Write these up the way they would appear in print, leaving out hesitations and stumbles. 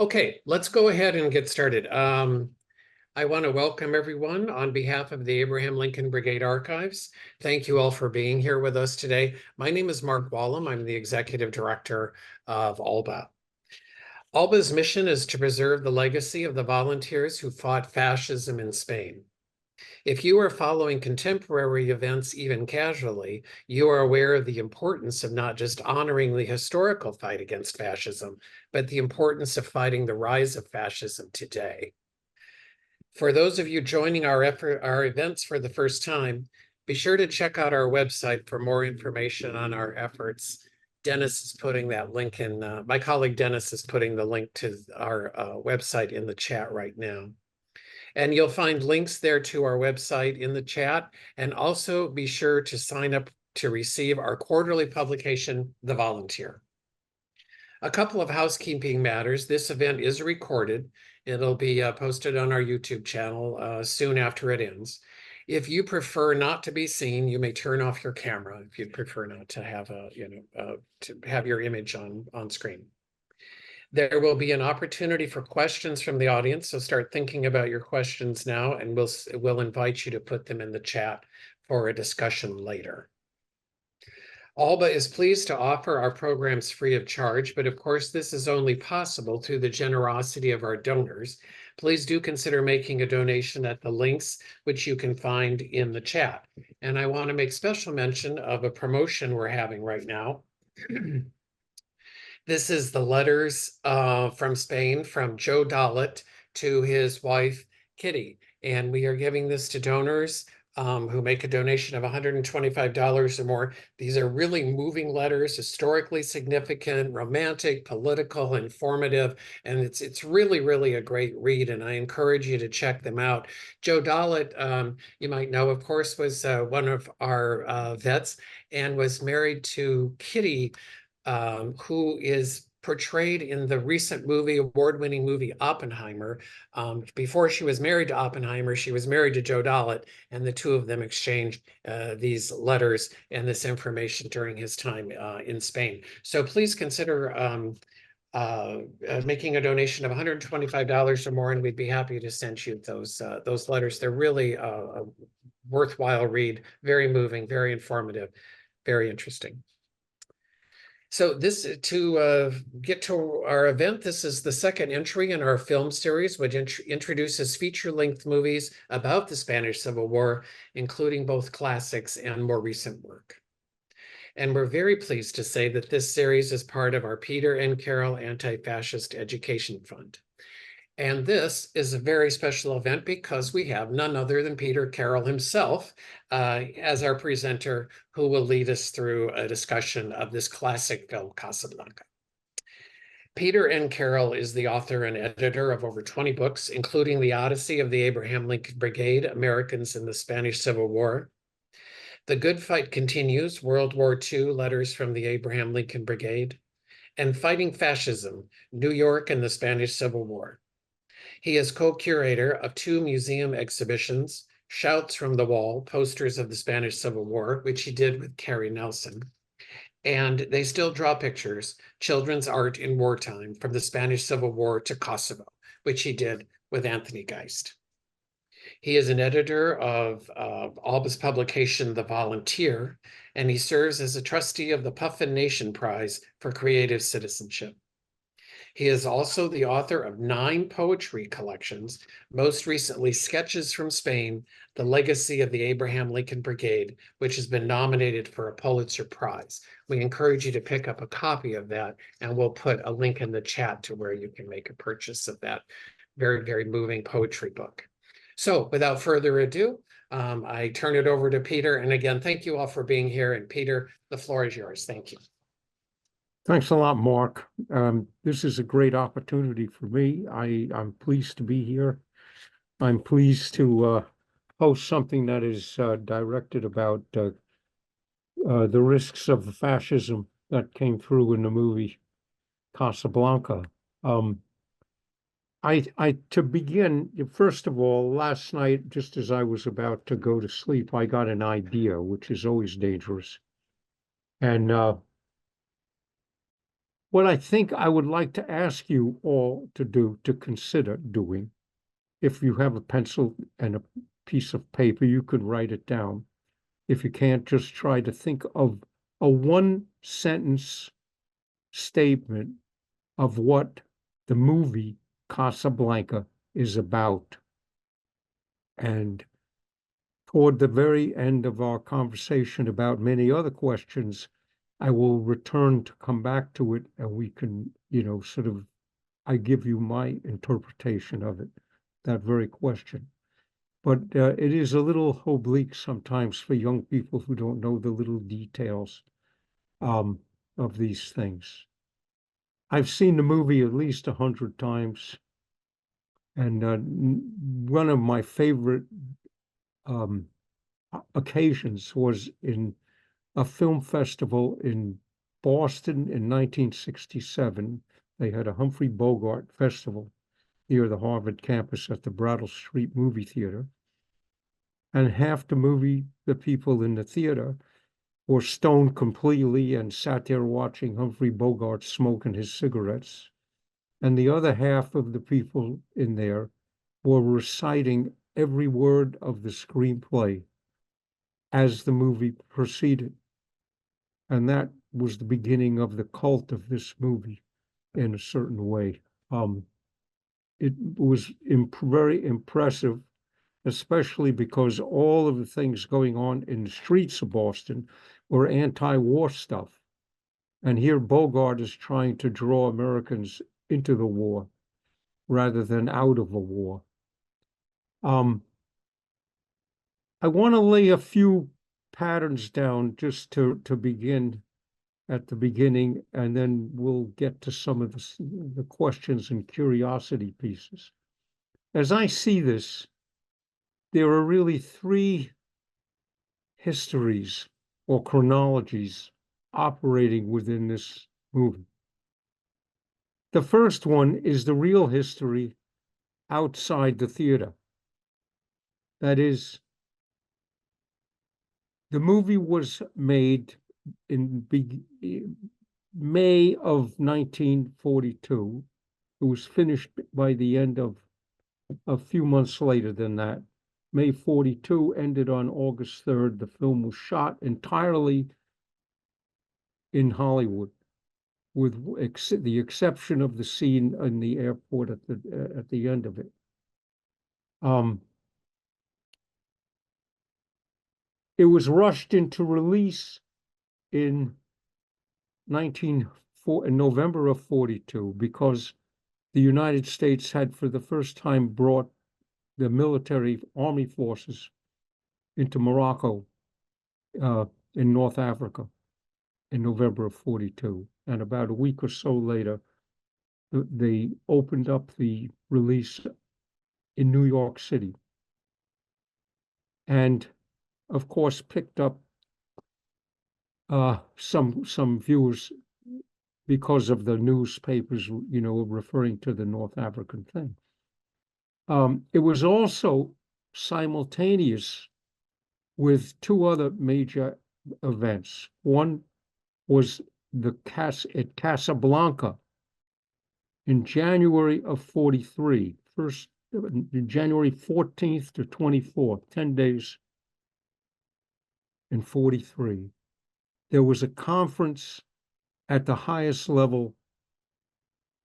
Okay, let's go ahead and get started. I want to welcome everyone on behalf of the Abraham Lincoln Brigade Archives. Thank you all for being here with us today. My name is Mark Wallum. I'm the Executive Director of ALBA. ALBA's mission is to preserve the legacy of the volunteers who fought fascism in Spain. If you are following contemporary events even casually, you are aware of the importance of not just honoring the historical fight against fascism, but the importance of fighting the rise of fascism today. For those of you joining our events for the first time, be sure to check out our website for more information on our efforts. Dennis is putting that link in, my colleague Dennis is putting the link to our website in the chat right now. And you'll find links there to our website in the chat. And also be sure to sign up to receive our quarterly publication, The Volunteer. A couple of housekeeping matters. This event is recorded. It'll be posted on our YouTube channel soon after it ends. If you prefer not to be seen, you may turn off your camera if you'd prefer not to have to have your image on screen. There will be an opportunity for questions from the audience, so start thinking about your questions now, and we'll invite you to put them in the chat for a discussion later. ALBA is pleased to offer our programs free of charge, but of course, this is only possible through the generosity of our donors. Please do consider making a donation at the links which you can find in the chat. And I want to make special mention of a promotion we're having right now. This is the letters from Spain from Joe Dalit to his wife, Kitty. And we are giving this to donors who make a donation of $125 or more. These are really moving letters, historically significant, romantic, political, informative, and it's really, really a great read, and I encourage you to check them out. Joe Dalit, you might know, of course, was one of our vets and was married to Kitty, who is portrayed in the recent award-winning movie Oppenheimer. Before she was married to Oppenheimer, she was married to Joe Dalit, and the two of them exchanged these letters and this information during his time in Spain. So please consider making a donation of $125 or more, and we'd be happy to send you those letters. They're really a worthwhile read, very moving, very informative, very interesting. So to get to our event, this is the second entry in our film series, which introduces feature-length movies about the Spanish Civil War, including both classics and more recent work. And we're very pleased to say that this series is part of our Peter and Carroll Anti-Fascist Education Fund. And this is a very special event because we have none other than Peter Carroll himself as our presenter, who will lead us through a discussion of this classic film, Casablanca. Peter N. Carroll is the author and editor of over 20 books, including The Odyssey of the Abraham Lincoln Brigade, Americans in the Spanish Civil War, The Good Fight Continues, World War II, Letters from the Abraham Lincoln Brigade, and Fighting Fascism, New York and the Spanish Civil War. He is co-curator of 2 museum exhibitions, Shouts from the Wall, Posters of the Spanish Civil War, which he did with Carrie Nelson, and They Still Draw Pictures, Children's Art in Wartime, from the Spanish Civil War to Kosovo, which he did with Anthony Geist. He is an editor of ALBA's publication, The Volunteer, and he serves as a trustee of the Puffin Nation Prize for Creative Citizenship. He is also the author of 9 poetry collections, most recently Sketches from Spain, The Legacy of the Abraham Lincoln Brigade, which has been nominated for a Pulitzer Prize. We encourage you to pick up a copy of that, and we'll put a link in the chat to where you can make a purchase of that very, very moving poetry book. So without further ado, I turn it over to Peter. And again, thank you all for being here. And Peter, the floor is yours. Thank you. Thanks a lot, Mark. This is a great opportunity for me. I'm pleased to be here. I'm pleased to host something that is directed about the risks of fascism that came through in the movie Casablanca. To begin, first of all, last night, just as I was about to go to sleep, I got an idea, which is always dangerous. And What I think I would like to ask you all to do, to consider doing, if you have a pencil and a piece of paper, you could write it down. If you can't, just try to think of a one sentence statement of what the movie Casablanca is about. And toward the very end of our conversation about many other questions, I will return to come back to it and we can, sort of, I give you my interpretation of it, that very question. But it is a little oblique sometimes for young people who don't know the little details um, of these things. I've seen the movie at least 100 times, and one of my favorite um, occasions was in a film festival in Boston in 1967. They had a Humphrey Bogart festival near the Harvard campus at the Brattle Street Movie Theater. And half the people in the theater were stoned completely and sat there watching Humphrey Bogart smoking his cigarettes. And the other half of the people in there were reciting every word of the screenplay as the movie proceeded. And that was the beginning of the cult of this movie in a certain way. It was very impressive, especially because all of the things going on in the streets of Boston were anti-war stuff. And here Bogart is trying to draw Americans into the war rather than out of a war. I want to lay a few patterns down just to begin at the beginning, and then we'll get to some of the questions and curiosity pieces. As I see this, there are really three histories or chronologies operating within this movie. The first one is the real history outside the theater. That is, the movie was made in May of 1942. It was finished by the end of a few months later than that. May 42 ended on August 3rd. The film was shot entirely in Hollywood, with the exception of the scene in the airport at the end of it. It was rushed into release in November of 42 because the United States had for the first time brought the military army forces into Morocco in North Africa in November of 42. And about a week or so later, they opened up the release in New York City. And of course, picked up some viewers because of the newspapers, referring to the North African thing. It was also simultaneous with two other major events. One was at Casablanca in January of 43, January 14th to 24th, 10 days in 43. There was a conference at the highest level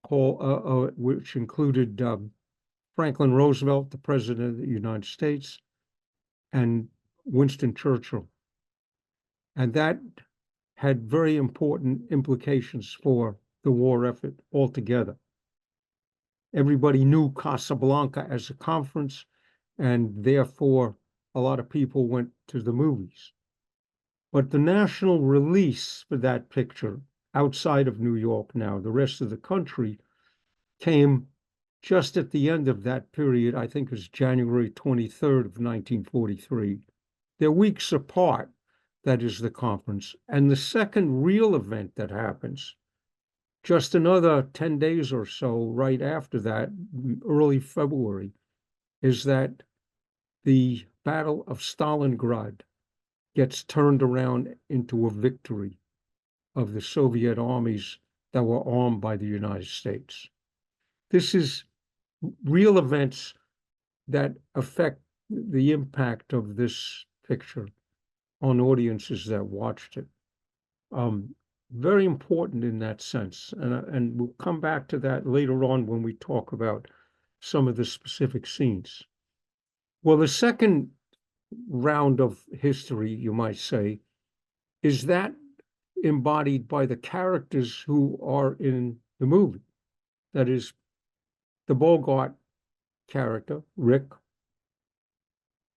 which included Franklin Roosevelt, the President of the United States, and Winston Churchill. And that had very important implications for the war effort altogether. Everybody knew Casablanca as a conference, and therefore a lot of people went to the movies. But the national release for that picture outside of New York now, the rest of the country, came just at the end of that period. I think it was January 23rd of 1943. They're weeks apart, that is the conference. And the second real event that happens, just another 10 days or so right after that, early February, is that the Battle of Stalingrad gets turned around into a victory of the Soviet army's that were armed by the United States. This is real events that affect the impact of this picture on audiences that watched it. Very important in that sense, and we'll come back to that later on when we talk about some of the specific scenes. Well, the second round of history, you might say, is that embodied by the characters who are in the movie. That is, the Bogart character, Rick,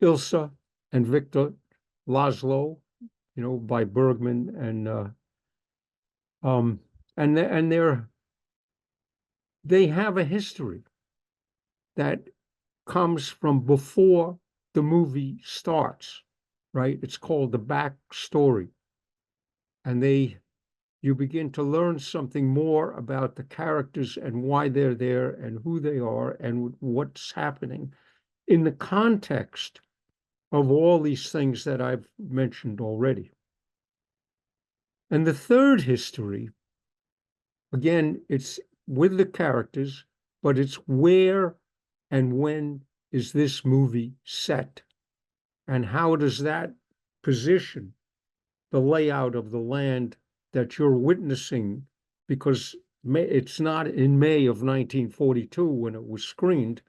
Ilsa, and Victor Laszlo, by Bergman, and they have a history that comes from before the movie starts, right? It's called the backstory. And you begin to learn something more about the characters and why they're there and who they are and what's happening in the context of all these things that I've mentioned already. And the third history, again, it's with the characters, but it's where and when is this movie set? And how does that position the layout of the land that you're witnessing? Because it's not in May of 1942 when it was screened,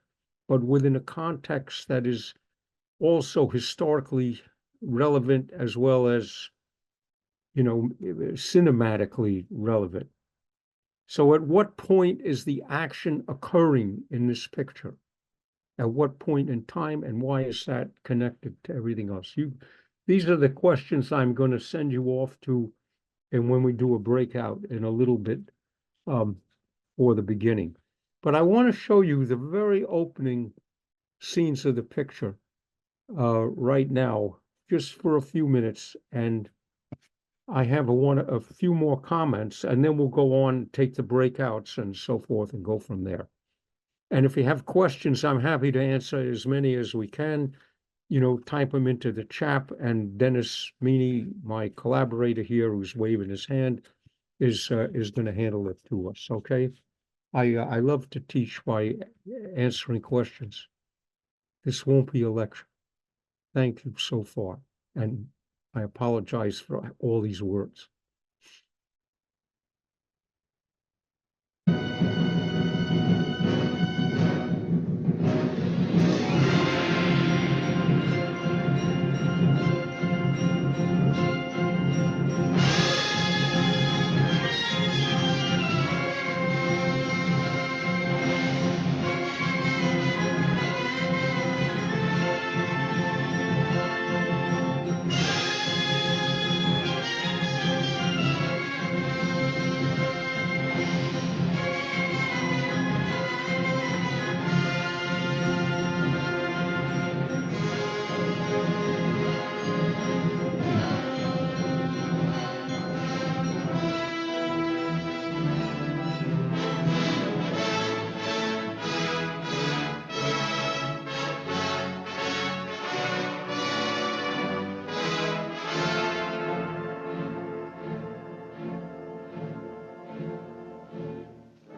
but within a context that is also historically relevant as well as, cinematically relevant. So at what point is the action occurring in this picture? At what point in time, and why is that connected to everything else? These are the questions I'm going to send you off to, and when we do a breakout in a little bit, for the beginning. But I want to show you the very opening scenes of the picture right now, just for a few minutes, and I have a few more comments, and then we'll go on, take the breakouts and so forth, and go from there. And if you have questions, I'm happy to answer as many as we can. Type them into the chat, and Dennis Meany, my collaborator here, who's waving his hand, is going to handle it to us. Okay. I love to teach by answering questions. This won't be a lecture. Thank you so far, and I apologize for all these words.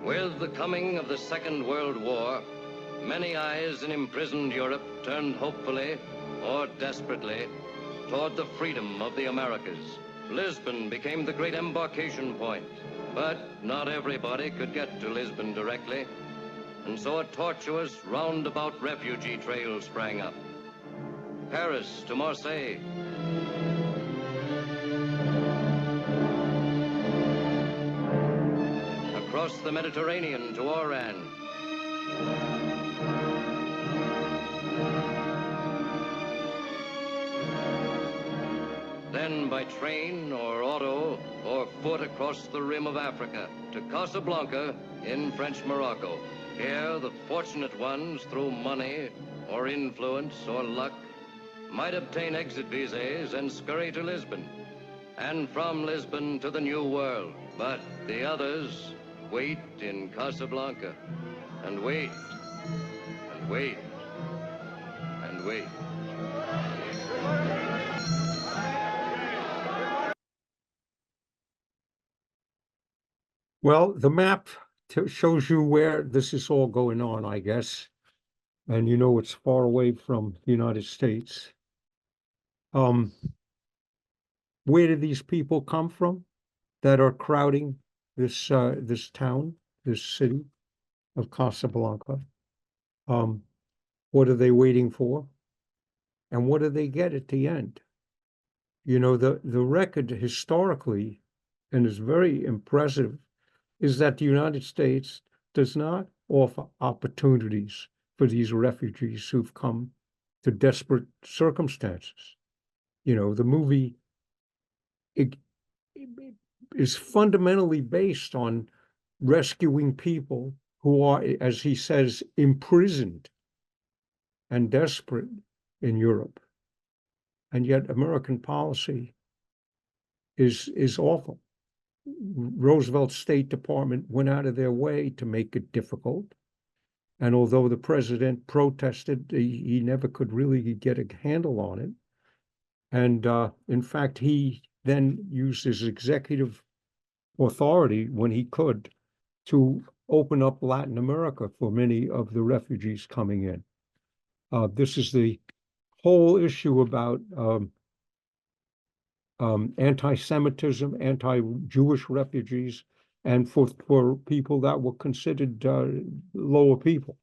With the coming of the Second World War, many eyes in imprisoned Europe turned hopefully or desperately toward the freedom of the Americas. Lisbon became the great embarkation point, but not everybody could get to Lisbon directly, and so a tortuous roundabout refugee trail sprang up. Paris to Marseille, across the Mediterranean to Oran, then by train or auto or foot across the rim of Africa to Casablanca in French Morocco. Here, the fortunate ones, through money or influence or luck, might obtain exit visas and scurry to Lisbon, and from Lisbon to the New World. But the others wait in Casablanca, and wait, and wait, and wait. Well, the map shows you where this is all going on, I guess. And you know it's far away from the United States. Um, where do these people come from that are crowding this town, this city of Casablanca? Um, what are they waiting for? And what do they get at the end? You know, the record historically, and is very impressive, is that the United States does not offer opportunities for these refugees who've come to desperate circumstances. You know, the movie it is fundamentally based on rescuing people who are, as he says, imprisoned and desperate in Europe. And yet American policy is awful. Roosevelt's State Department went out of their way to make it difficult. And although the president protested, he never could really get a handle on it. And in fact, he then used his executive authority when he could to open up Latin America for many of the refugees coming in. This is the whole issue about anti-Semitism, anti-Jewish refugees, and for people that were considered lower people.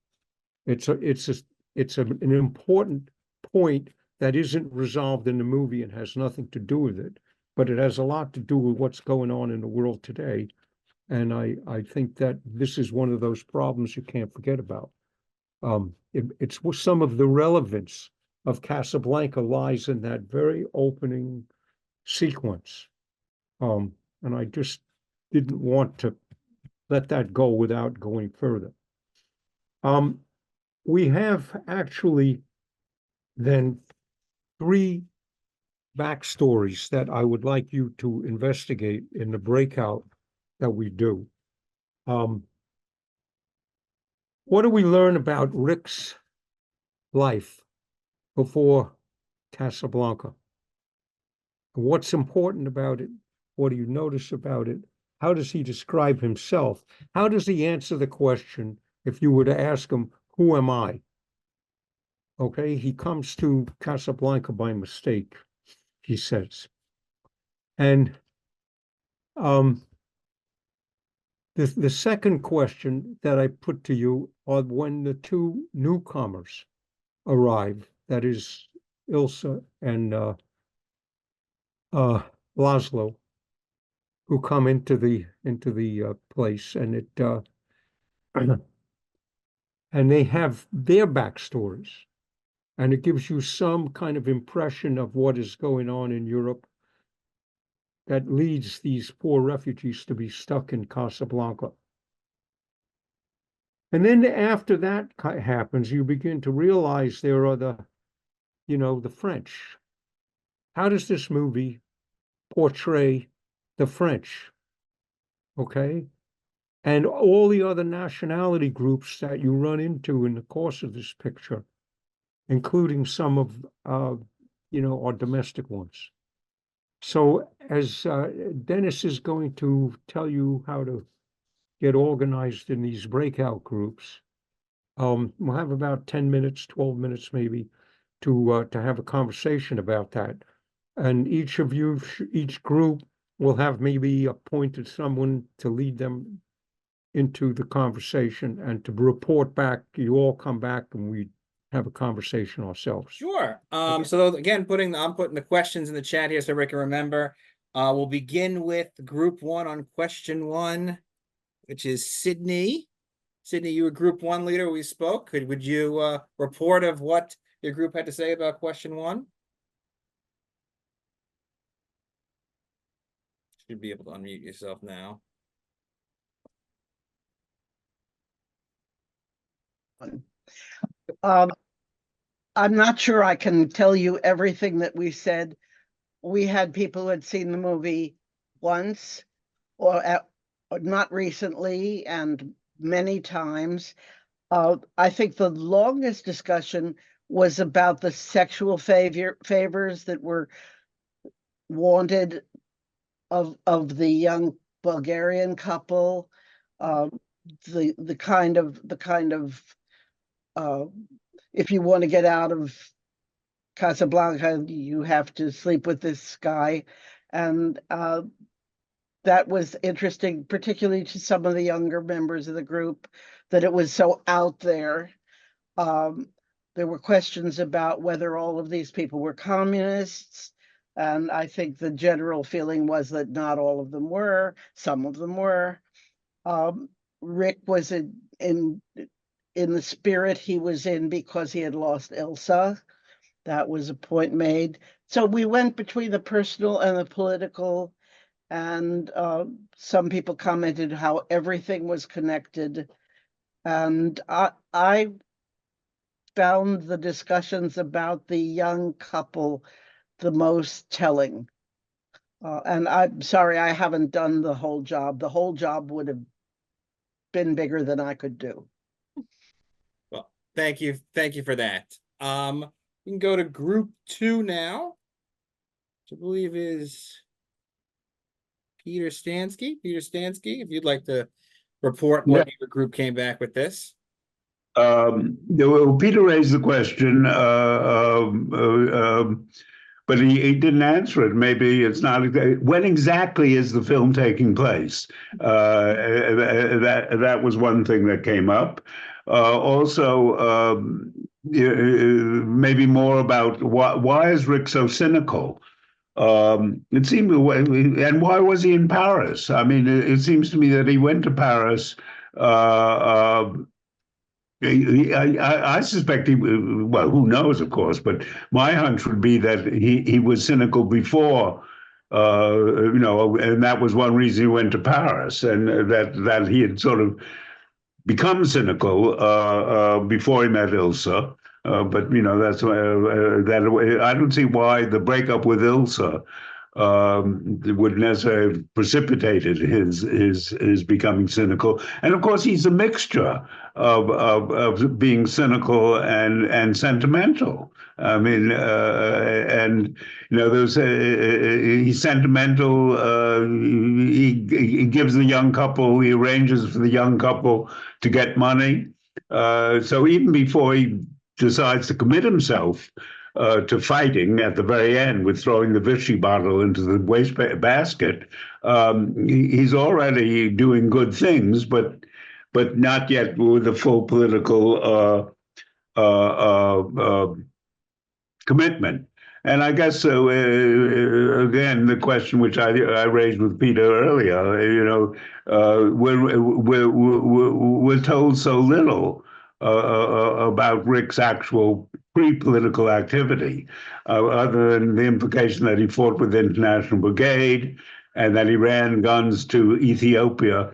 It's an important point that isn't resolved in the movie and has nothing to do with it, but it has a lot to do with what's going on in the world today. And I think that this is one of those problems you can't forget about. It's some of the relevance of Casablanca lies in that very opening sequence. And I just didn't want to let that go without going further. We have actually then 3 backstories that I would like you to investigate in the breakout that we do. What do we learn about Rick's life before Casablanca? What's important about it? What do you notice about it? How does he describe himself? How does he answer the question if you were to ask him, who am I? Okay, he comes to Casablanca by mistake, he says. And the second question that I put to you are when the 2 newcomers arrive, that is Ilsa and Laszlo, who come into the place, and it and they have their backstories, and it gives you some kind of impression of what is going on in Europe that leads these poor refugees to be stuck in Casablanca. And then after that happens, you begin to realize there are the French. How does this movie portray the French? Okay? And all the other nationality groups that you run into in the course of this picture, including some of, our domestic ones. So as Dennis is going to tell you how to get organized in these breakout groups, we'll have about 10 minutes, 12 minutes maybe, to have a conversation about that. And each of you, each group will have maybe appointed someone to lead them into the conversation and to report back. You all come back and we have a conversation ourselves. Sure. Okay. So again, I'm putting the questions in the chat here so everybody can remember. We'll begin with group 1 on question 1, which is Sydney. Sydney, you were group 1 leader. We spoke. Would you report of what your group had to say about question 1? Should be able to unmute yourself now. I'm not sure I can tell you everything that we said. We had people who had seen the movie once or not recently and many times. I think the longest discussion was about the sexual favors that were wanted of the young Bulgarian couple, the kind of if you want to get out of Casablanca, you have to sleep with this guy, and that was interesting, particularly to some of the younger members of the group, that it was so out there. There were questions about whether all of these people were communists. And I think the general feeling was that not all of them were, some of them were. Rick was in the spirit he was in because he had lost Ilsa. That was a point made. So we went between the personal and the political, and some people commented how everything was connected. And I found the discussions about the young couple the most telling. And I'm sorry, I haven't done the whole job. The whole job would have been bigger than I could do. Well, thank you for that. We can go to group 2 now, which I believe is Peter Stansky. Peter Stansky, if you'd like to report what your group came back with this. Well, Peter raised the question, but he didn't answer it. Maybe it's not. When exactly is the film taking place? That was one thing that came up. Also, maybe more about why is Rick so cynical? It seemed, and why was he in Paris? I mean, it seems to me that he went to Paris. I suspect well, who knows, of course, but my hunch would be that he was cynical before, and that was one reason he went to Paris, and that he had sort of become cynical before he met Ilsa. But that's that. I don't see why the breakup with Ilsa would necessarily have precipitated his becoming cynical. And of course, he's a mixture of being cynical and sentimental. I mean, and there's he's sentimental. He gives the young couple, he arranges for the young couple to get money. So even before he decides to commit himself to fighting at the very end with throwing the Vichy bottle into the waste basket, he's already doing good things, but not yet with the full political commitment. And I guess again, the question which I raised with Peter earlier, we're told so little about Rick's actual pre-political activity, other than the implication that he fought with the International Brigade and that he ran guns to Ethiopia.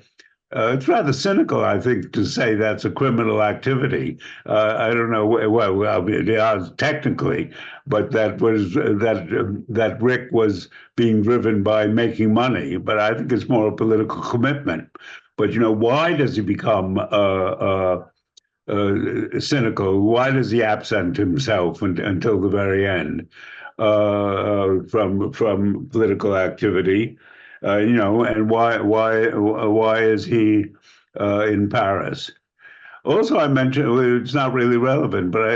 It's rather cynical, I think, to say that's a criminal activity. I don't know. Well, technically, but that Rick was being driven by making money. But I think it's more a political commitment. But why does he become cynical? Why does he absent himself until the very end from political activity? And why is he in Paris? Also, I mentioned, it's not really relevant, but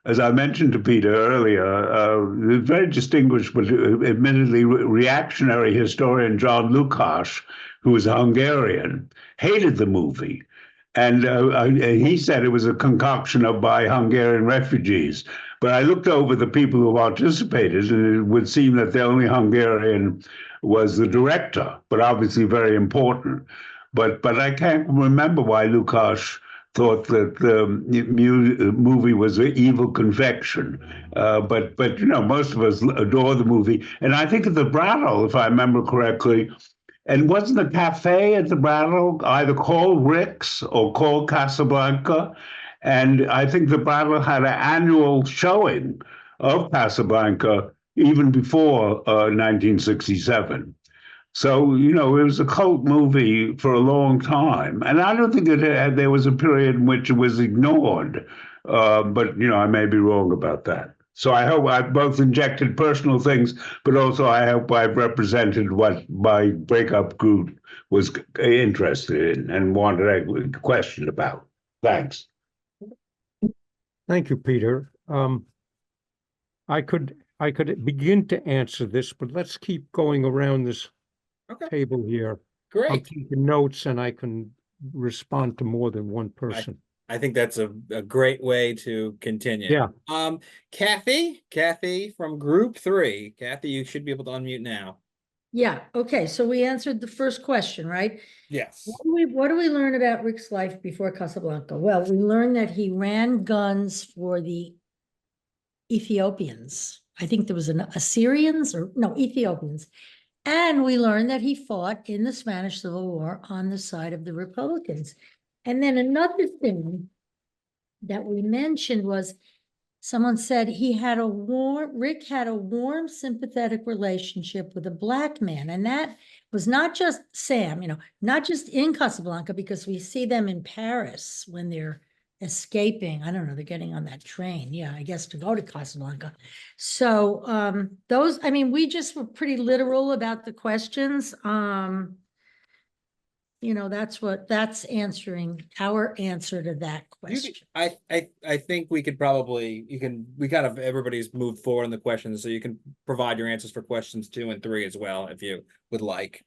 as I mentioned to Peter earlier, the very distinguished but admittedly reactionary historian John Lukács, who was a Hungarian, hated the movie. And he said it was a concoction by Hungarian refugees. But I looked over the people who participated, and it would seem that the only Hungarian was the director, but obviously very important. But I can't remember why Lukács thought that the movie was an evil confection. But most of us adore the movie. And I think of the Brattle, if I remember correctly, and wasn't the cafe at the Brattle either called Rick's or called Casablanca? And I think the Brattle had an annual showing of Casablanca even before 1967. So, it was a cult movie for a long time. And I don't think there was a period in which it was ignored. But, I may be wrong about that. So I hope I've both injected personal things, but also I hope I've represented what my breakup group was interested in and wanted a question about. Thanks. Thank you, Peter. I could begin to answer this, but let's keep going around this Okay, table here. I'm great. taking notes and I can respond to more than one person. I think that's a great way to continue. Yeah. Kathy from group 3. Kathy, you should be able to unmute now. Yeah, okay, so we answered the first question, right? Yes. What do we learn about Rick's life before Casablanca? Well, we learned that he ran guns for the Ethiopians. I think there was an Assyrians or no, Ethiopians. And we learned that he fought in the Spanish Civil War on the side of the Republicans. And then another thing that we mentioned was someone said Rick had a warm, sympathetic relationship with a black man. And that was not just Sam, not just in Casablanca, because we see them in Paris when they're escaping. I don't know, they're getting on that train. Yeah, I guess to go to Casablanca. So we just were pretty literal about the questions. That's answering our answer to that question. I think we could probably, we kind of, everybody's moved forward in the questions, so you can provide your answers for questions 2 and 3 as well, if you would like.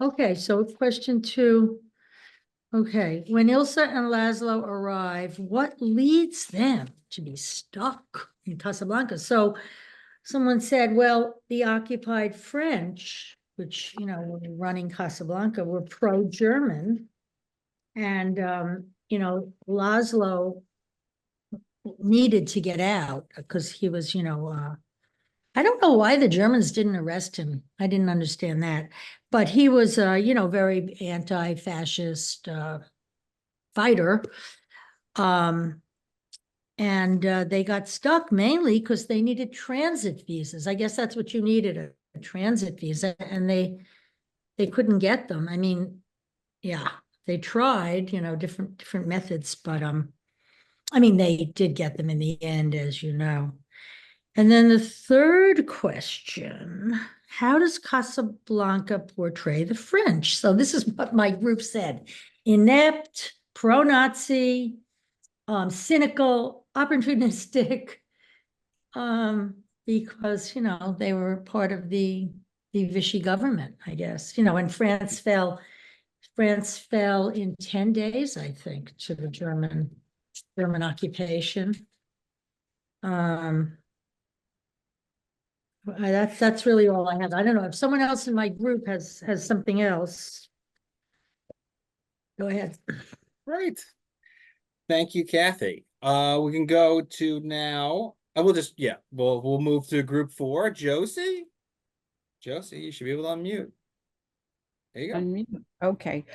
Okay, so question 2. Okay, when Ilsa and Laszlo arrive, what leads them to be stuck in Casablanca? So someone said, well, the occupied French, which, were running Casablanca, were pro-German. And, Laszlo needed to get out because he was, I don't know why the Germans didn't arrest him. I didn't understand that. But he was, very anti-fascist fighter. And they got stuck mainly because they needed transit visas. I guess that's what you needed, a transit visa, and they couldn't get them. I mean, yeah, they tried, different methods, but they did get them in the end, as you know. And then the third question, how does Casablanca portray the French? So this is what my group said: inept, pro-Nazi, cynical, opportunistic, because, they were part of the Vichy government, I guess, and France fell in 10 days, I think, to the German occupation. That's really all I have. I don't know if someone else in my group has something else. Go ahead. Right. Thank you, Kathy. We can go to now. We'll move to group 4. Josie, you should be able to unmute. There you go. Unmute. Okay.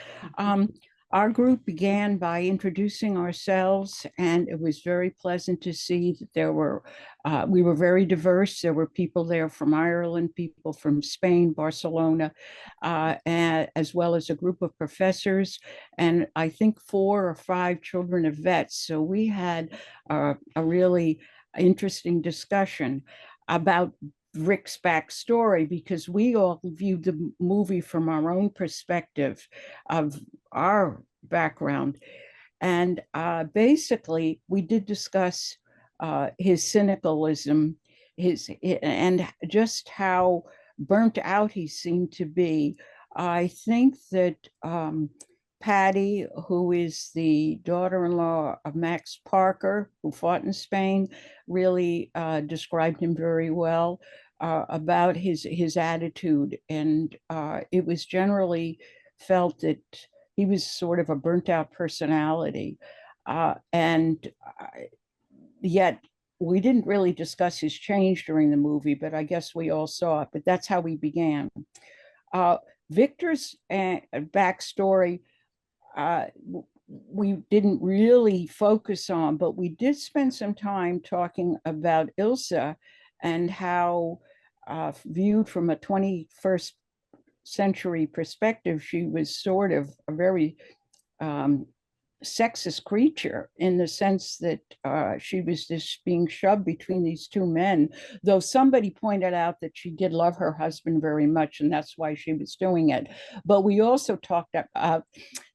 Our group began by introducing ourselves, and it was very pleasant to see that we were very diverse. There were people there from Ireland, people from Spain, Barcelona, as well as a group of professors, and I think 4 or 5 children of vets. So we had a really interesting discussion about Rick's backstory, because we all viewed the movie from our own perspective of our background. And basically, we did discuss his cynicalism, and just how burnt out he seemed to be. I think that Patty, who is the daughter-in-law of Max Parker, who fought in Spain, really described him very well. About his attitude, and it was generally felt that he was sort of a burnt out personality, and yet we didn't really discuss his change during the movie, but I guess we all saw it. But that's how we began. Victor's backstory, we didn't really focus on, but we did spend some time talking about Ilsa and how, viewed from a 21st century perspective, she was sort of a very sexist creature in the sense that she was just being shoved between these two men, though somebody pointed out that she did love her husband very much and that's why she was doing it. But we also talked about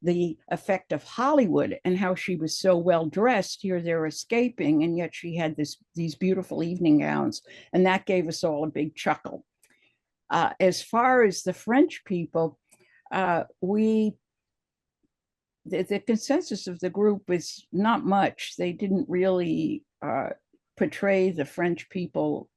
the effect of Hollywood and how she was so well dressed. Here they're escaping and yet she had these beautiful evening gowns, and that gave us all a big chuckle. As far as the French people, the consensus of the group is not much. They didn't really portray the French people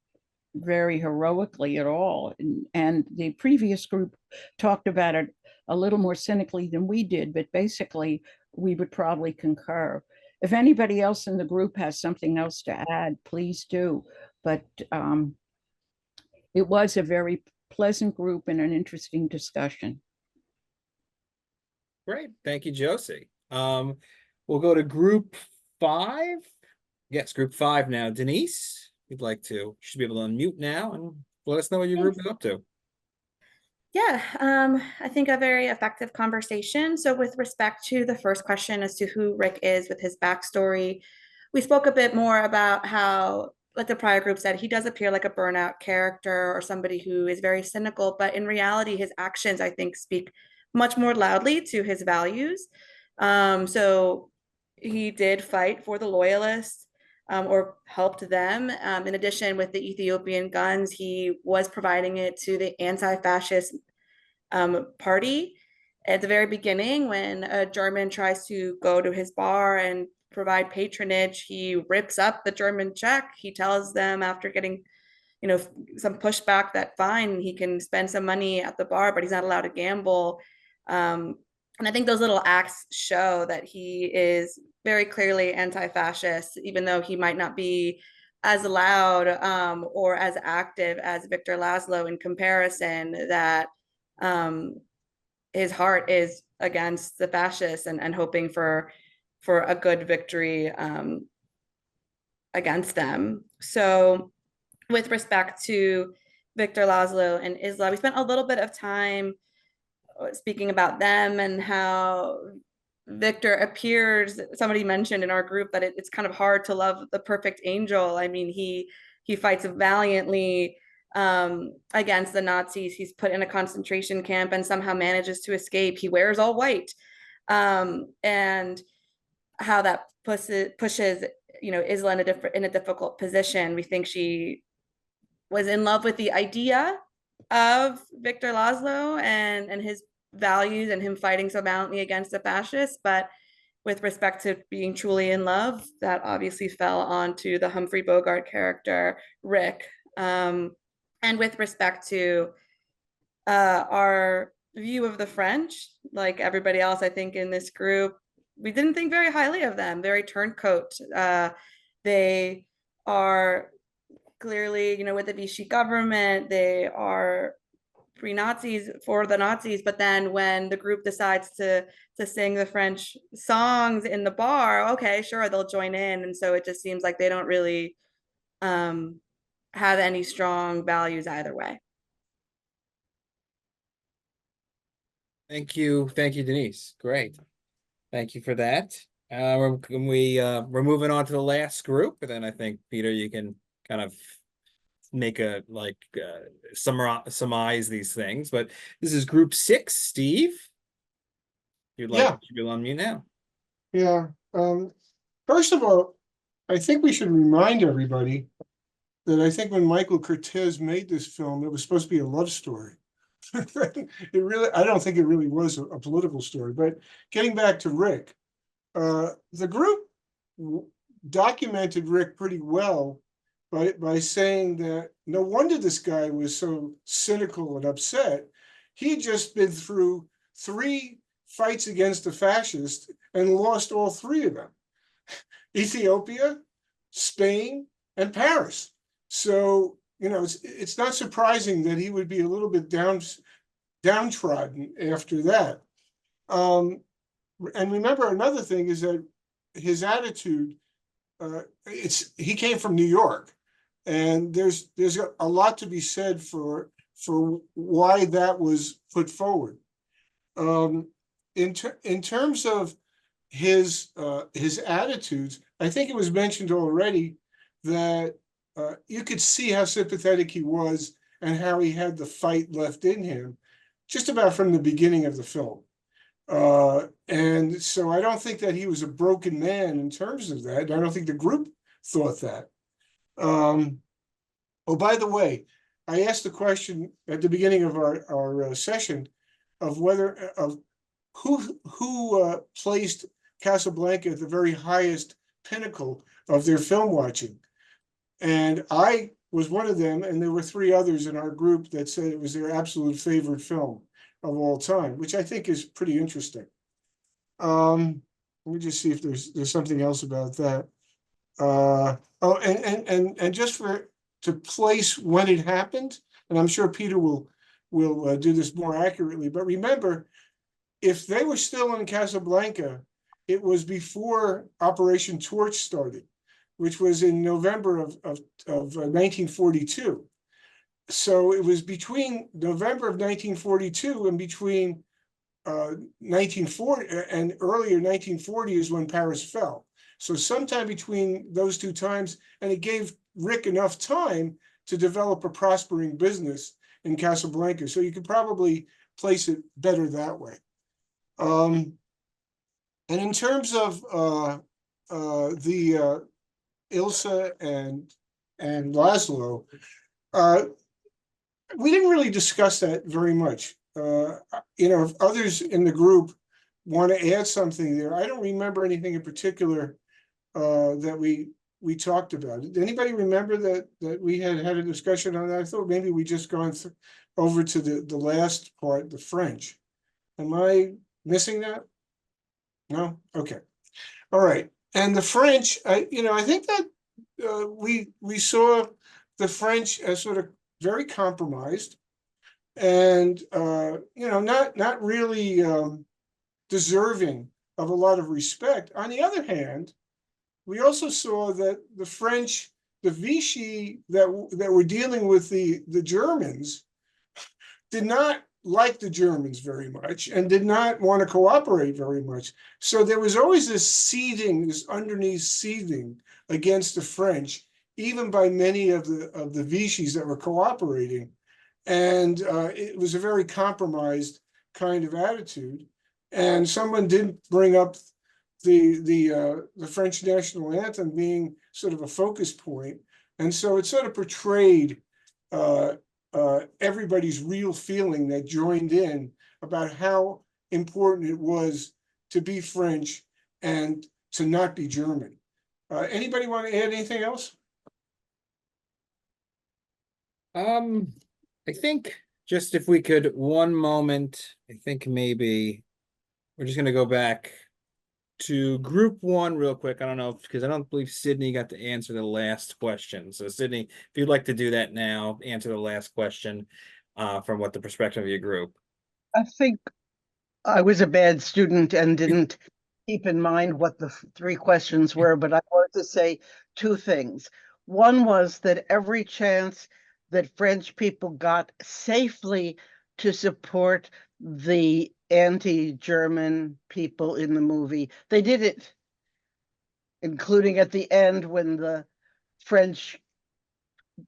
very heroically at all. And the previous group talked about it a little more cynically than we did, but basically we would probably concur. If anybody else in the group has something else to add, please do. But it was a very pleasant group and an interesting discussion. Great. Thank you, Josie. We'll go to group 5. Yes, group 5 now. Denise, you'd like to, you should be able to unmute now and let us know what your group is up to. Yeah, I think a very effective conversation. So with respect to the first question as to who Rick is with his backstory, we spoke a bit more about how, like the prior group said, he does appear like a burnout character or somebody who is very cynical, but in reality, his actions, I think, speak much more loudly to his values. So he did fight for the loyalists, or helped them. In addition, with the Ethiopian guns, he was providing it to the anti-fascist party. At the very beginning, when a German tries to go to his bar and provide patronage, he rips up the German check. He tells them after getting, some pushback that fine, he can spend some money at the bar, but he's not allowed to gamble. And I think those little acts show that he is very clearly anti-fascist, even though he might not be as loud or as active as Victor Laszlo in comparison, that his heart is against the fascists and hoping for a good victory against them. So with respect to Victor Laszlo and Isla, we spent a little bit of time speaking about them and how Victor appears, somebody mentioned in our group that it's kind of hard to love the perfect angel. I mean, he fights valiantly against the Nazis. He's put in a concentration camp and somehow manages to escape. He wears all white. And how that pushes Isla in a difficult position. We think she was in love with the idea of Victor Laszlo and his values and him fighting so valiantly against the fascists, but with respect to being truly in love, that obviously fell onto the Humphrey Bogart character, Rick. And with respect to our view of the French, like everybody else, I think in this group, we didn't think very highly of them, very turncoat. They are clearly, with the Vichy government, they are pre-Nazis for the Nazis, but then when the group decides to sing the French songs in the bar, okay, sure, they'll join in. And so it just seems like they don't really have any strong values either way. Thank you, Denise. Great, thank you for that. We're moving on to the last group, and then I think Peter, you can kind of make a summarize these things. But this is group 6. Steve, you'd like to be on mute now. Yeah. First of all, I think we should remind everybody that I think when Michael Curtiz made this film, it was supposed to be a love story. I don't think it really was a political story. But getting back to Rick, the group documented Rick pretty well by saying that no wonder this guy was so cynical and upset. He'd just been through 3 fights against the fascists and lost all 3 of them: Ethiopia, Spain, and Paris. So, it's not surprising that he would be a little bit downtrodden after that. And remember, another thing is that his attitude, he came from New York. And there's a lot to be said for why that was put forward. In terms of his attitudes. I think it was mentioned already that you could see how sympathetic he was and how he had the fight left in him just about from the beginning of the film. And so I don't think that he was a broken man in terms of that. I don't think the group thought that. Oh, by the way, I asked the question at the beginning of our session of whether of who placed Casablanca at the very highest pinnacle of their film watching. And I was one of them, and there were 3 others in our group that said it was their absolute favorite film of all time, which I think is pretty interesting. Let me just see if there's something else about that. Oh, and just to place when it happened, and I'm sure Peter will do this more accurately, but remember, if they were still in Casablanca, it was before Operation Torch started, which was in November of 1942. So it was between November of 1942 and between 1940 and earlier 1940 is when Paris fell. So sometime between those 2 times, and it gave Rick enough time to develop a prospering business in Casablanca. So you could probably place it better that way. And in terms of the Ilsa and Laszlo, we didn't really discuss that very much. If others in the group want to add something there, I don't remember anything in particular that we talked about. Did anybody remember that we had a discussion on that? I thought maybe we just gone over to the last part, the French. Am I missing that? No? Okay. All right. And the French, I think that we saw the French as sort of very compromised and not really deserving of a lot of respect. On the other hand, we also saw that the French, the Vichy that were dealing with the Germans, did not like the Germans very much and did not want to cooperate very much. So there was always this seething, this underneath seething against the French, even by many of the Vichys that were cooperating. And it was a very compromised kind of attitude. And someone did bring up the French national anthem being sort of a focus point. And so it sort of portrayed everybody's real feeling that joined in about how important it was to be French and to not be German. Anybody want to add anything else? I think just if we could, one moment, I think maybe we're just gonna go back to group 1 real quick. I don't know because I don't believe Sydney got to answer the last question. So Sydney, if you'd like to do that now, answer the last question from what the perspective of your group. I think I was a bad student and didn't keep in mind what the 3 questions were, but I wanted to say 2 things. One was that every chance that French people got safely to support the anti-German people in the movie, they did it, including at the end when the French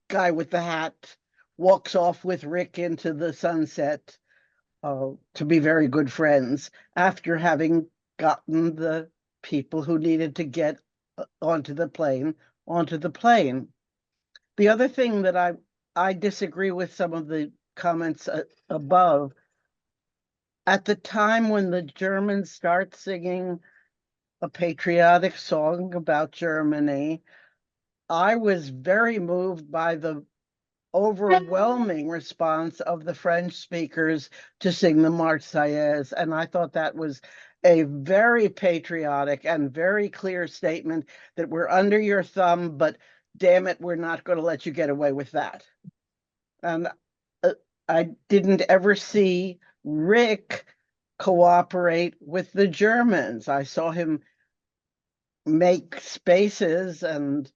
guy with the hat walks off with Rick into the sunset to be very good friends after having gotten the people who needed to get onto the plane. The other thing that I disagree with some of the comments above. At the time when the Germans start singing a patriotic song about Germany, I was very moved by the overwhelming response of the French speakers to sing the Marseillaise. And I thought that was a very patriotic and very clear statement that we're under your thumb, but damn it, we're not going to let you get away with that. And I didn't ever see Rick cooperate with the Germans. I saw him make spaces and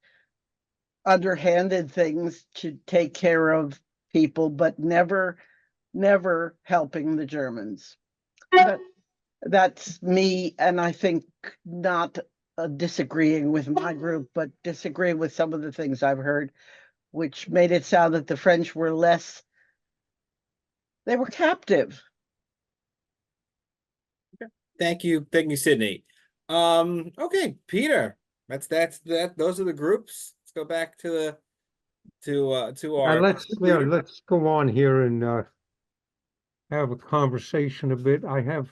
underhanded things to take care of people, but never helping the Germans. But That's me, and I think not disagreeing with my group, but disagreeing with some of the things I've heard, which made it sound that the French were less, they were captive. Thank you, Sydney. Okay, Peter, those are the groups. Let's go back to our. Let's go on here and have a conversation a bit. I'd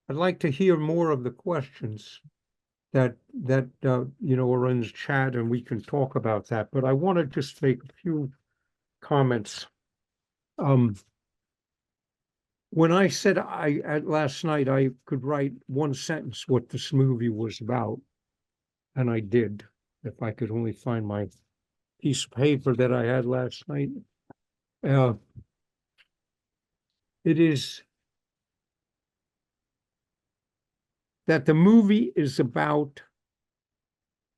like to hear more of the questions that are in the chat, and we can talk about that. But I want to just make a few comments. When I said last night I could write one sentence what this movie was about, and I did, if I could only find my piece of paper that I had last night. It is that the movie is about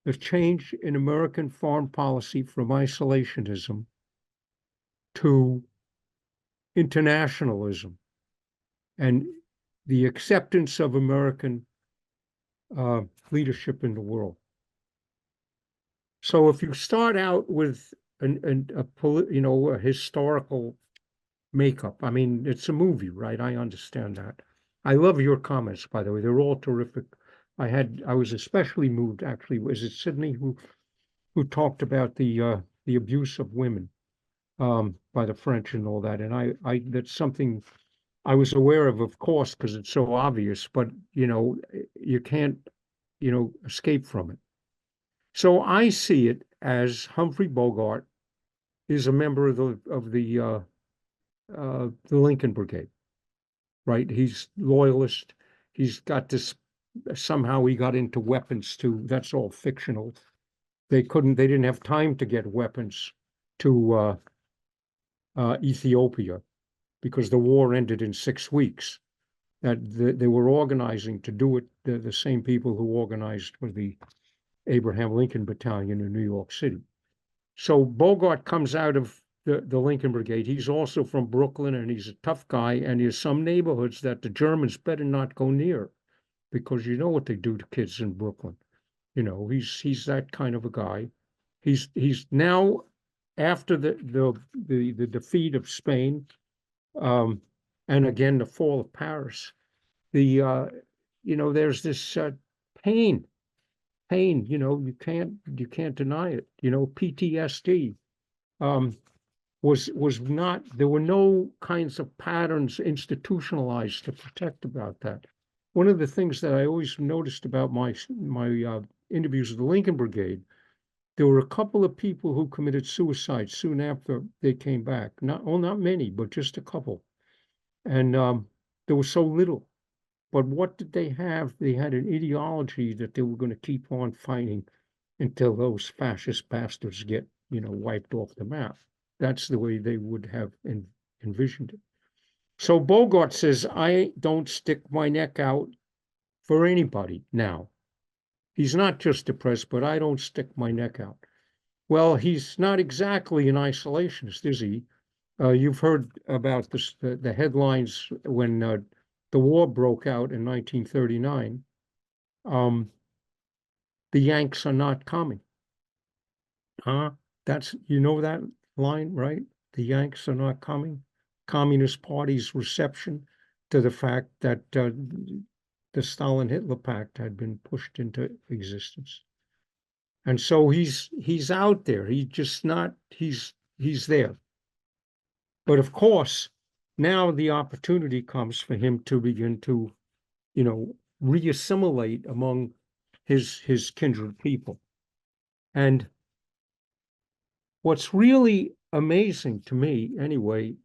the change in American foreign policy from isolationism to internationalism and the acceptance of American leadership in the world. So if you start out with a historical makeup, I mean, it's a movie, right? I understand that. I love your comments, by the way. They're all terrific. I was especially moved, actually. Was it Sydney who talked about the abuse of women by the French and all that? And I that's something I was aware of course, because it's so obvious, but you can't, escape from it. So I see it as Humphrey Bogart is a member of the Lincoln Brigade, right? He's loyalist. He's got this, somehow he got into weapons too. That's all fictional. They didn't have time to get weapons to Ethiopia because the war ended in 6 weeks. They were organizing to do it, the same people who organized for the Abraham Lincoln Battalion in New York City. So Bogart comes out of the Lincoln Brigade. He's also from Brooklyn, and he's a tough guy, and there's some neighborhoods that the Germans better not go near because you know what they do to kids in Brooklyn. He's that kind of a guy. He's now, after the defeat of Spain, and again the fall of Paris, there's this pain, you can't deny it. PTSD was not, there were no kinds of patterns institutionalized to protect about that. One of the things that I always noticed about my interviews with the Lincoln Brigade, there were a couple of people who committed suicide soon after they came back. Not many, but just a couple. And there was so little. But what did they have? They had an ideology that they were going to keep on fighting until those fascist bastards get, wiped off the map. That's the way they would have envisioned it. So Bogart says, I don't stick my neck out for anybody now. He's not just depressed, but I don't stick my neck out. Well, he's not exactly an isolationist, is he? You've heard about this, the headlines when the war broke out in 1939. The Yanks are not coming. That's, that line, right? The Yanks are not coming. Communist Party's reception to the fact that the Stalin-Hitler Pact had been pushed into existence. And so he's out there. He's there. But of course, now the opportunity comes for him to begin to, reassimilate among his kindred people. And what's really amazing to me, anyway,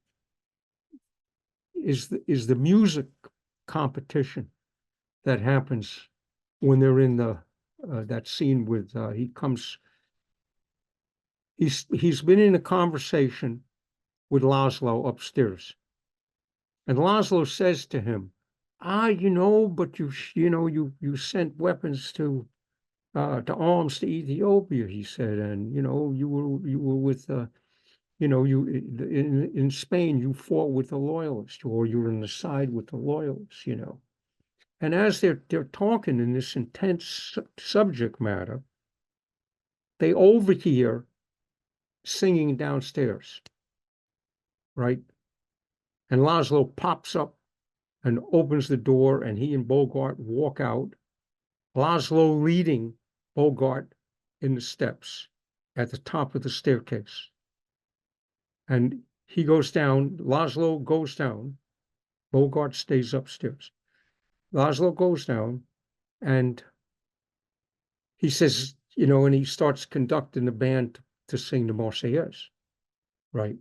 is the music competition that happens when they're in that scene with he's been in a conversation with Laszlo upstairs, and Laszlo says to him, but you sent weapons to arms to Ethiopia, he said, and you were with in Spain you fought with the loyalists, or you were on the side with the loyalists, And as they're talking in this intense subject matter, they overhear singing downstairs, right? And Laszlo pops up and opens the door, and he and Bogart walk out. Laszlo leading Bogart in the steps at the top of the staircase. And he goes down, Laszlo goes down, Bogart stays upstairs. Laszlo goes down, and he says, and he starts conducting the band to sing the Marseillaise, right?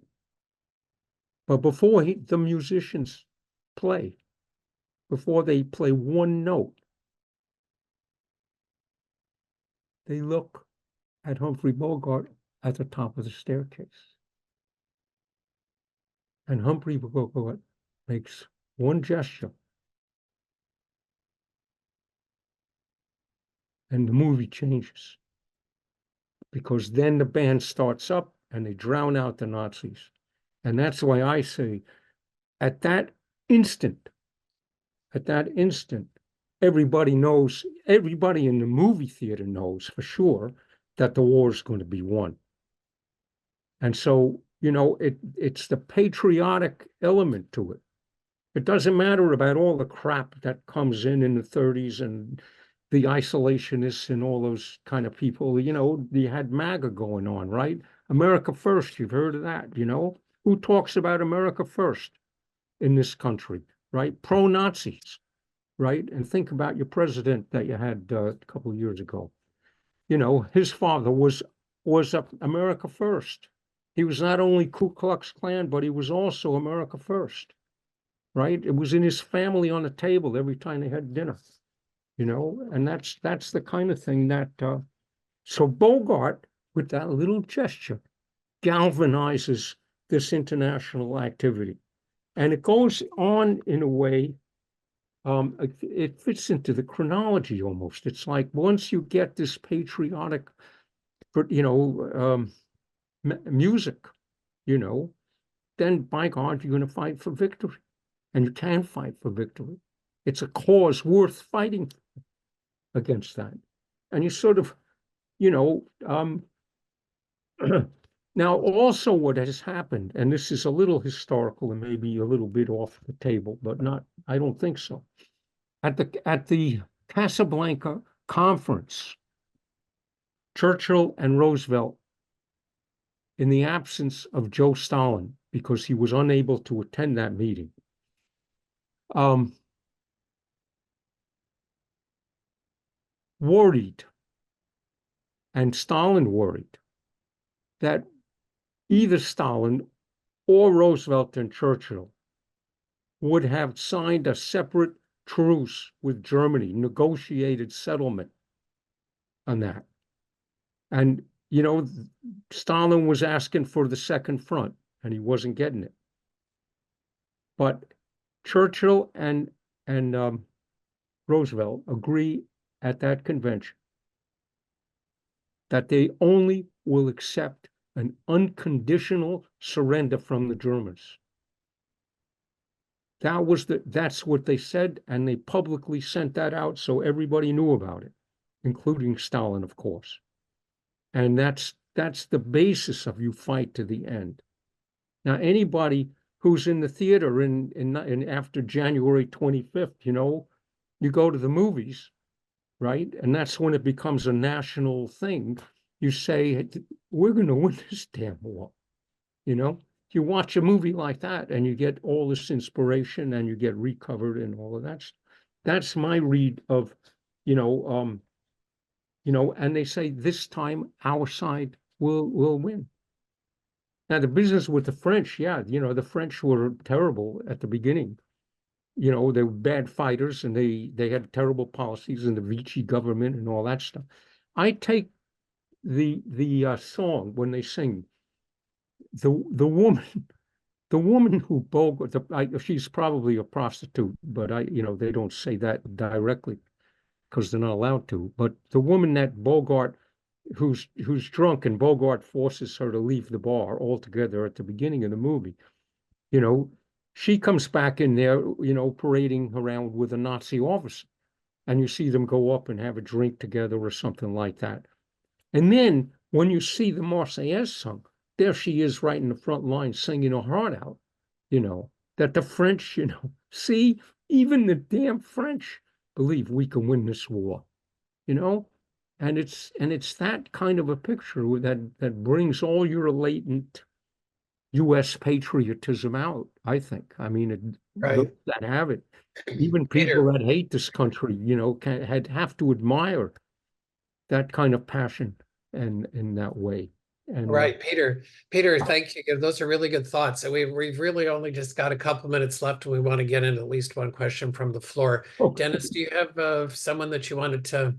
But before the musicians play, before they play one note, they look at Humphrey Bogart at the top of the staircase. And Humphrey Bogart makes one gesture, and the movie changes. Because then the band starts up and they drown out the Nazis. And that's why I say, at that instant, everybody knows, everybody in the movie theater knows for sure that the war is going to be won. And so, it's the patriotic element to it. It doesn't matter about all the crap that comes in the 30s and the isolationists and all those kind of people. You had MAGA going on, right? America First, you've heard of that, Who talks about America First in this country, right? Pro-Nazis, right? And think about your president that you had a couple of years ago. His father was America First. He was not only Ku Klux Klan, but he was also America First, right? It was in his family on the table every time they had dinner, and that's the kind of thing that, so Bogart, with that little gesture, galvanizes this international activity. And it goes on in a way, it fits into the chronology almost. It's like once you get this patriotic, music, then by God, you're going to fight for victory. And you can fight for victory. It's a cause worth fighting against that. And you sort of, now also what has happened, and this is a little historical and maybe a little bit off the table, but not, I don't think so. At the Casablanca conference, Churchill and Roosevelt, in the absence of Joe Stalin, because he was unable to attend that meeting, worried, and Stalin worried, that either Stalin or Roosevelt and Churchill would have signed a separate truce with Germany, negotiated settlement on that. And, Stalin was asking for the second front, and he wasn't getting it. But Churchill and Roosevelt agree at that convention that they only will accept an unconditional surrender from the Germans. That's what they said, and they publicly sent that out so everybody knew about it, including Stalin, of course. And that's the basis of you fight to the end. Now, anybody who's in the theater in after January 25th, you go to the movies, right? And that's when it becomes a national thing. You say, we're going to win this damn war, You watch a movie like that and you get all this inspiration and you get recovered and all of that. That's my read of, and they say this time our side will win. Now the business with the French, yeah, the French were terrible at the beginning. They were bad fighters and they had terrible policies and the Vichy government and all that stuff. I take the song when they sing, the woman who Bogart, she's probably a prostitute, but they don't say that directly because they're not allowed to. But the woman that Bogart, who's drunk, and Bogart forces her to leave the bar altogether at the beginning of the movie, she comes back in there, you know, parading around with a Nazi officer. And you see them go up and have a drink together or something like that. And then when you see the Marseillaise sung, there she is right in the front line singing her heart out, you know, that the French, you know, see, even the damn French believe we can win this war, you know? And it's that kind of a picture that brings all your latent US patriotism out, I think. I mean, those that have it, even people Peter. that hate this country, you know, have to admire that kind of passion and in that way. And Right, Peter. Peter, thank you. Those are really good thoughts. And we've really only just got a couple minutes left, and we want to get in at least one question from the floor. okay. Dennis, do you have someone that you wanted to?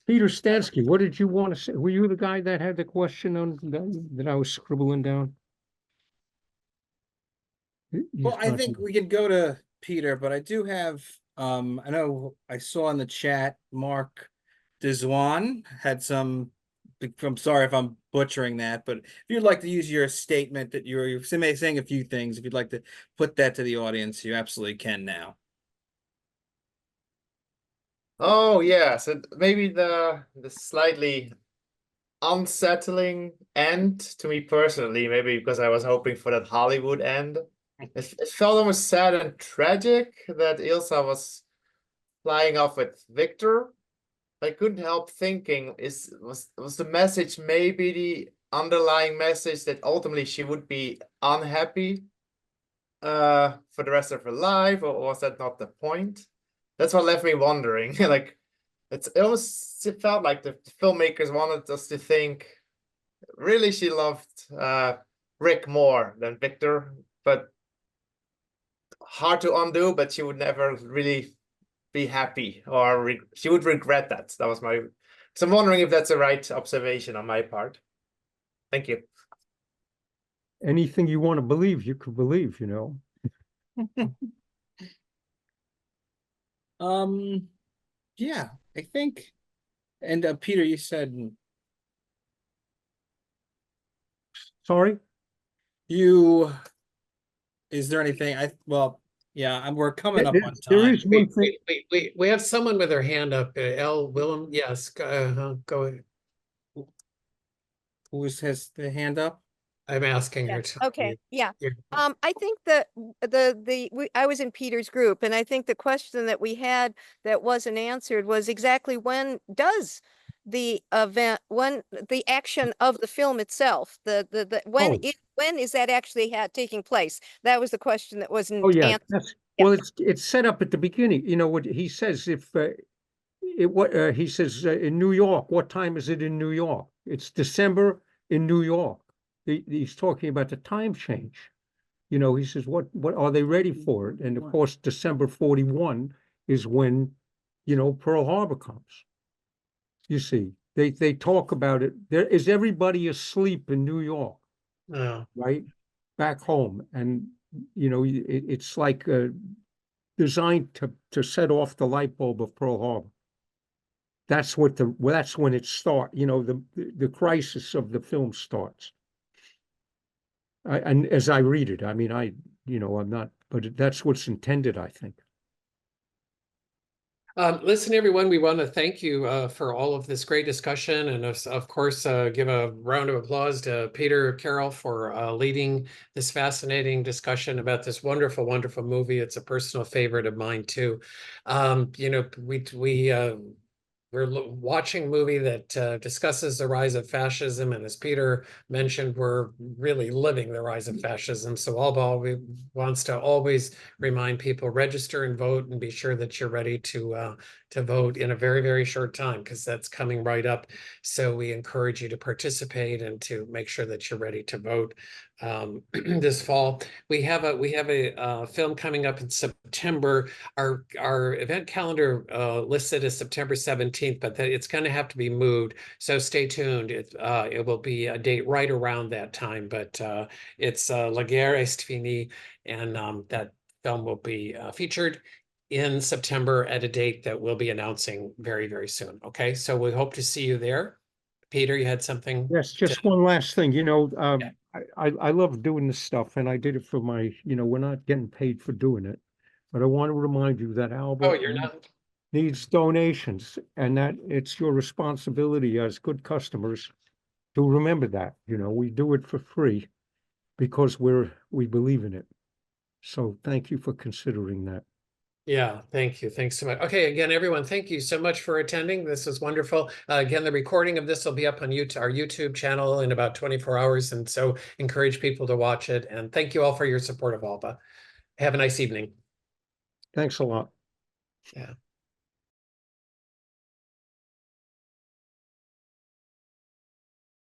Peter Stansky, what did you want to say? Were you the guy that had the question on that I was scribbling down? Well, I think we could go to Peter, but I do have, I know I saw in the chat, Mark Dizwan had some, I'm sorry if I'm butchering that, but if you'd like to use your statement that you're saying a few things, if you'd like to put that to the audience, you absolutely can now. Oh yeah, so maybe the slightly unsettling end to me personally, maybe because I was hoping for that Hollywood end. It felt almost sad and tragic that Ilsa was flying off with Victor. I couldn't help thinking, was the message maybe the underlying message that ultimately she would be unhappy for the rest of her life, or was that not the point? That's what left me wondering. Like, it felt like the filmmakers wanted us to think really she loved Rick more than Victor, but hard to undo, but she would never really be happy, or she would regret that. That was my, so I'm wondering if that's the right observation on my part. Thank you. Anything you want to believe, you could believe, you know. Yeah, I think, and Peter, you said Sorry? Is there anything yeah, we're coming up on There time. is one thing. We have someone with their hand up. L. Willem, yes, go ahead. Who has the hand up? I'm asking her Yes. to. Okay, yeah. Yeah. I think that I was in Peter's group, and I think the question that we had that wasn't answered was exactly when does the when the action of the film itself, when is that actually taking place? That was the question that wasn't Oh yeah, answered. well, it's set up at the beginning. You know what he says, if he says in New York, what time is it in New York? It's December in New York. He's talking about the time change. You know, he says, what are they ready for it? And of course, December 41 is when, you know, Pearl Harbor comes. You see, they talk about it. There is everybody asleep in New York, right? Back home. And, you know, it's like designed to set off the light bulb of Pearl Harbor. That's when it starts, you know, the crisis of the film starts. And as I read it, I mean, I'm not, but that's what's intended, I think. Listen, everyone, we want to thank you for all of this great discussion, and of course, give a round of applause to Peter Carroll for leading this fascinating discussion about this wonderful, wonderful movie. It's a personal favorite of mine too. You know, we're watching a movie that discusses the rise of fascism, and as Peter mentioned, we're really living the rise of fascism. So ALBA wants to always remind people, register and vote, and be sure that you're ready to vote in a very, very short time, because that's coming right up. So we encourage you to participate and to make sure that you're ready to vote this fall. We have a film coming up in September. Our event calendar listed as September 17th, but it's going to have to be moved. So stay tuned. It will be a date right around that time, but it's La Guerre est finie, and that film will be featured in September at a date that we'll be announcing very, very soon. Okay, so we hope to see you there. Peter, you had something? Yes, just one last thing. You know, I love doing this stuff, and I did it for my, we're not getting paid for doing it. But I want to remind you that Oh, ALBA you're not? needs donations, and that it's your responsibility as good customers to remember that, we do it for free because we believe in it. So thank you for considering that. Yeah, thank you. Thanks so much. Okay, again, everyone, thank you so much for attending. This is wonderful. Again, the recording of this will be up on our YouTube channel in about 24 hours. And so encourage people to watch it. And thank you all for your support of ALBA. Have a nice evening. Thanks a lot. Yeah.